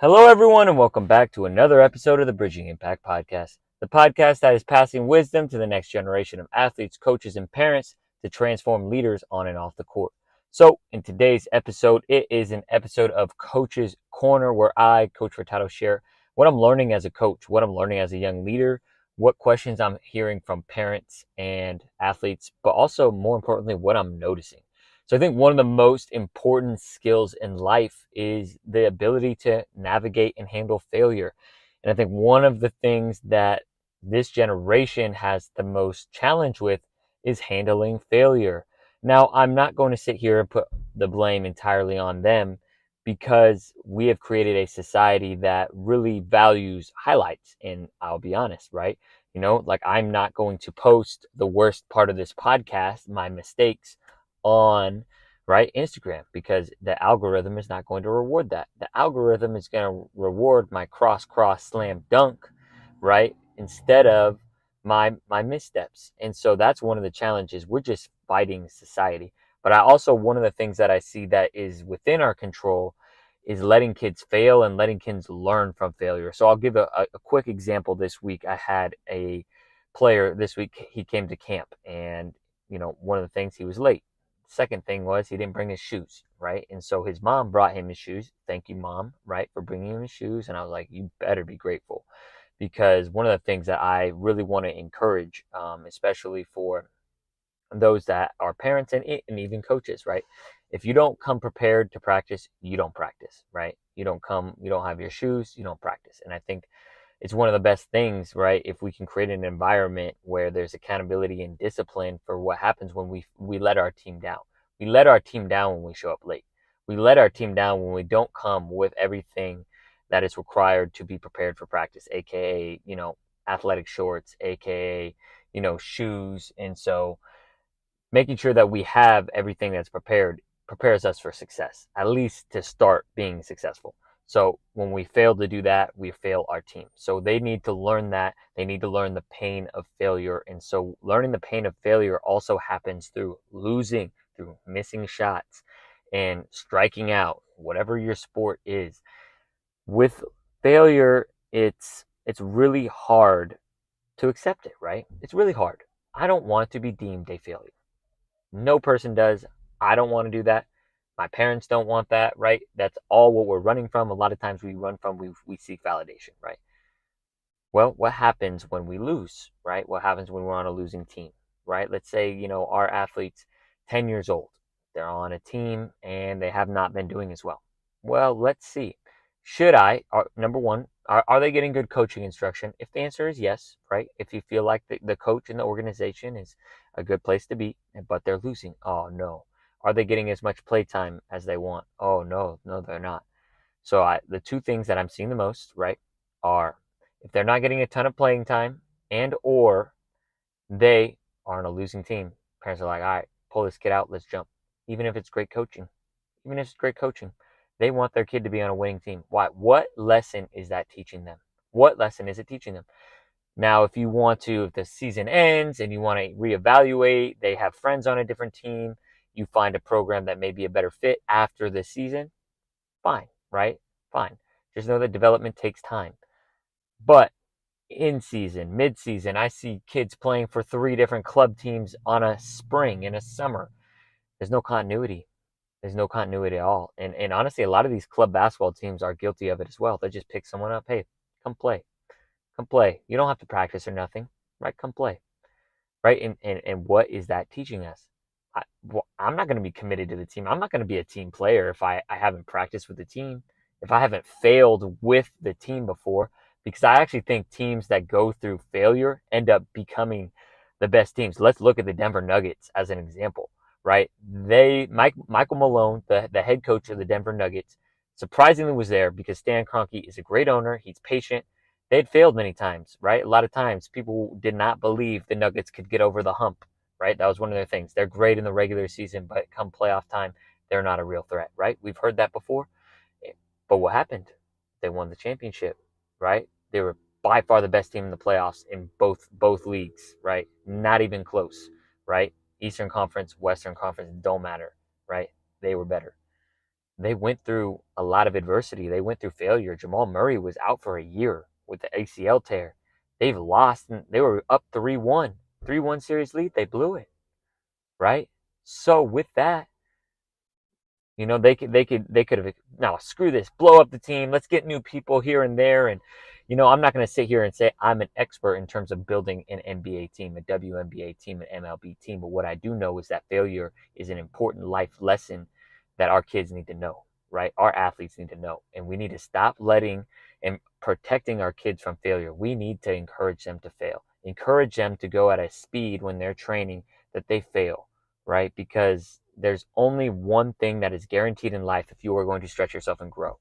Hello, everyone, and welcome back to another episode of the Bridging Impact Podcast, the podcast that is passing wisdom to the next generation of athletes, coaches, and parents to transform leaders on and off the court. So, in today's episode, it is an episode of Coach's Corner where I, Coach Furtado, share what I'm learning as a coach, what I'm learning as a young leader, what questions I'm hearing from parents and athletes, but also, more importantly, what I'm noticing. So I think one of the most important skills in life is the ability to navigate and handle failure. And I think one of the things that this generation has the most challenge with is handling failure. Now, I'm not going to sit here and put the blame entirely on them because we have created a society that really values highlights. And I'll be honest, right? Like I'm not going to post the worst part of this podcast, my mistakes, on Instagram, because the algorithm is not going to reward that. The algorithm is going to reward my cross slam dunk, right, instead of my missteps. And so that's one of the challenges. We're just fighting society. But I also, one of the things that I see that is within our control is letting kids fail and letting kids learn from failure. So I'll give a quick example. This week I had a player. This week he came to camp, and one of the things, he was late. Second thing was he didn't bring his shoes, right? And so his mom brought him his shoes. Thank you, Mom, right, for bringing him his shoes. And I was like, you better be grateful, because one of the things that I really want to encourage, especially for those that are parents and even coaches, right? If you don't come prepared to practice, you don't practice, right? You don't have your shoes, you don't practice. And I think it's one of the best things, right? If we can create an environment where there's accountability and discipline for what happens when we let our team down. We let our team down when we show up late. We let our team down when we don't come with everything that is required to be prepared for practice, aka, athletic shorts, aka, shoes. And so making sure that we have everything that's prepares us for success, at least to start being successful. So when we fail to do that, we fail our team. So they need to learn that. They need to learn the pain of failure. And so learning the pain of failure also happens through losing, through missing shots and striking out, whatever your sport is. With failure, it's really hard to accept it, right? It's really hard. I don't want to be deemed a failure. No person does. I don't want to do that. My parents don't want that, right? That's all what we're running from. A lot of times we seek validation, right? Well, what happens when we lose, right? What happens when we're on a losing team, right? Let's say, our athlete's 10 years old. They're on a team and they have not been doing as well. Well, let's see. Number one, are they getting good coaching instruction? If the answer is yes, right? If you feel like the coach and the organization is a good place to be, but they're losing, oh no. Are they getting as much playtime as they want? Oh no, they're not. So the two things that I'm seeing the most, right, are if they're not getting a ton of playing time and or they are on a losing team, parents are like, all right, pull this kid out, let's jump. Even if it's great coaching, they want their kid to be on a winning team. Why? What lesson is that teaching them? What lesson is it teaching them? Now, if the season ends and you want to reevaluate, they have friends on a different team, you find a program that may be a better fit after the season, fine, right? Fine. Just know that development takes time. But in season, mid season, I see kids playing for 3 different club teams on a spring and a summer. There's no continuity. There's no continuity at all. And honestly, a lot of these club basketball teams are guilty of it as well. They just pick someone up. Hey, come play. Come play. You don't have to practice or nothing, right? Come play, right? And what is that teaching us? I'm not going to be committed to the team. I'm not going to be a team player if I haven't practiced with the team, if I haven't failed with the team before, because I actually think teams that go through failure end up becoming the best teams. Let's look at the Denver Nuggets as an example, right? Michael Malone, the head coach of the Denver Nuggets, surprisingly was there because Stan Kroenke is a great owner. He's patient. They'd failed many times, right? A lot of times people did not believe the Nuggets could get over the hump, right? That was one of their things. They're great in the regular season, but come playoff time, they're not a real threat, right? We've heard that before. But what happened? They won the championship, right? They were by far the best team in the playoffs in both leagues, right? Not even close, right? Eastern Conference, Western Conference, don't matter, right? They were better. they went through a lot of adversity. They went through failure. Jamal Murray was out for a year with the ACL tear. They've lost, and they were up 3-1. 3-1 series lead. They blew it, right? So with that, they could have, no, screw this, blow up the team. Let's get new people here and there. And, I'm not going to sit here and say I'm an expert in terms of building an NBA team, a WNBA team, an MLB team. But what I do know is that failure is an important life lesson that our kids need to know, right? Our athletes need to know. And we need to stop letting and protecting our kids from failure. We need to encourage them to fail, encourage them to go at a speed when they're training that they fail, right? Because there's only one thing that is guaranteed in life if you are going to stretch yourself and grow: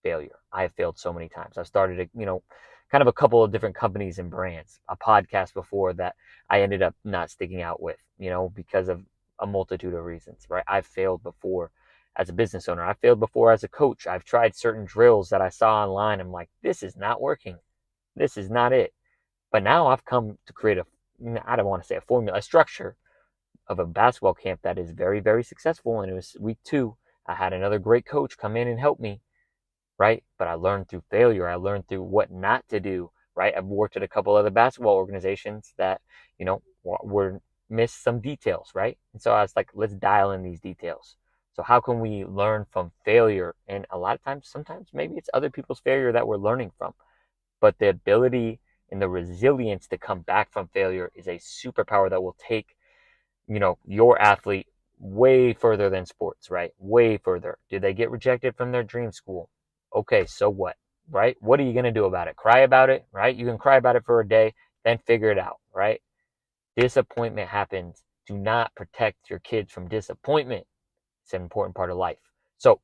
failure. I have failed so many times. I've started, kind of a couple of different companies and brands, a podcast before that I ended up not sticking out with, because of a multitude of reasons, right? I've failed before as a business owner. I failed before as a coach. I've tried certain drills that I saw online. I'm like, this is not working. This is not it. But now I've come to create I don't want to say a formula, a structure of a basketball camp that is very, very successful. And it was week 2. I had another great coach come in and help me, right? But I learned through failure. I learned through what not to do, right? I've worked at a couple other basketball organizations that, were missed some details, right? And so I was like, let's dial in these details. So how can we learn from failure? And a lot of times, sometimes maybe it's other people's failure that we're learning from. But the ability and the resilience to come back from failure is a superpower that will take your athlete way further than sports, right? Way further. Did they get rejected from their dream school? Okay, so what, right? What are you going to do about it? Cry about it, right? You can cry about it for a day, then figure it out, right? Disappointment happens. Do not protect your kids from disappointment. It's an important part of life. So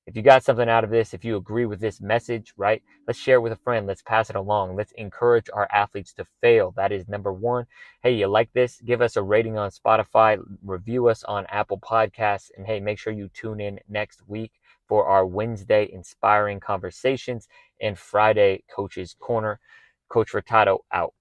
if you got something out of this, if you agree with this message, right, let's share it with a friend. Let's pass it along. Let's encourage our athletes to fail. That is number one. Hey, you like this? Give us a rating on Spotify. Review us on Apple Podcasts. And hey, make sure you tune in next week for our Wednesday Inspiring Conversations and Friday Coach's Corner. Coach Furtado out.